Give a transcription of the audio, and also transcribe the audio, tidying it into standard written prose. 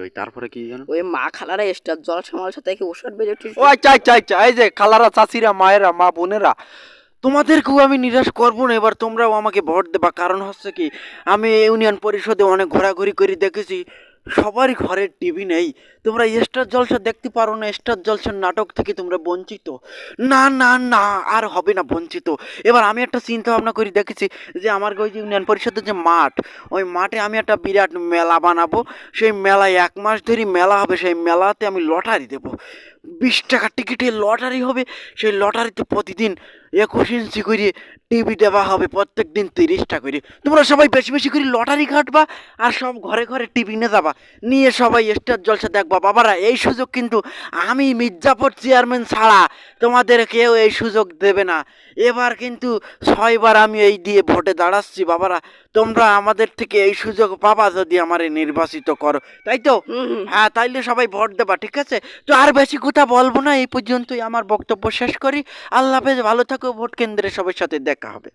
ওই তারপরে কি জানো? ওই মা খালারা স্টার জলসা মলসা থেকে ওষুধ বেজে উঠেছে। ও আচ্ছা আচ্ছা আচ্ছা, এই যে খালারা, চাচিরা, মায়েরা, মা বোনেরা, তোমাদেরকেও আমি নিরাশ করবো না। এবার তোমরাও আমাকে ভোট দেবা। কারণ হচ্ছে কি, আমি ইউনিয়ন পরিষদে অনেক ঘোরাঘুরি করে দেখেছি, সবারই ঘরে টিভি নেই। তোমরা স্টার জলসা দেখতে পারো না, স্টার জলসার নাটক থেকে তোমরা বঞ্চিত। না না না, আর হবে না বঞ্চিত। এবার আমি একটা চিন্তা ভাবনা করে দেখেছি যে আমার ওই যে ইউনিয়ন পরিষদের যে মাঠ, ওই মাঠে আমি একটা বিরাট মেলা বানাবো। সেই মেলায় 1 মাস ধরে মেলা হবে, সেই মেলাতে আমি লটারি দেবো। 20 টাকা টিকিটে লটারি হবে। সেই লটারিতে প্রতিদিন 21 ইঞ্চি করে টিভি দেওয়া হবে, প্রত্যেক দিন 30টা করে। তোমরা সবাই বেশি বেশি করে লটারি কাটবা, আর সব ঘরে ঘরে টিভি নিয়ে যাবা, নিয়ে সবাই স্টার জলসা দেখবা। বাবারা, এই সুযোগ কিন্তু আমি মির্জাপুর চেয়ারম্যান ছাড়া তোমাদের কেউ এই সুযোগ দেবে না। এবার কিন্তু 6বার আমি এই দিয়ে ভোটে দাঁড়াচ্ছি। বাবারা, তোমরা আমাদের থেকে এই সুযোগ পাবা যদি আমারে নির্বাচিত করো, তাই তো? হ্যাঁ, তাইলে সবাই ভোট দেবা, ঠিক আছে? তো আর বেশি কথা বলবো না, এই পর্যন্তই আমার বক্তব্য শেষ করি। আল্লাহ হাফেজ, ভালো থাকো। ভোট কেন্দ্রে সবার সাথে দেখা হবে।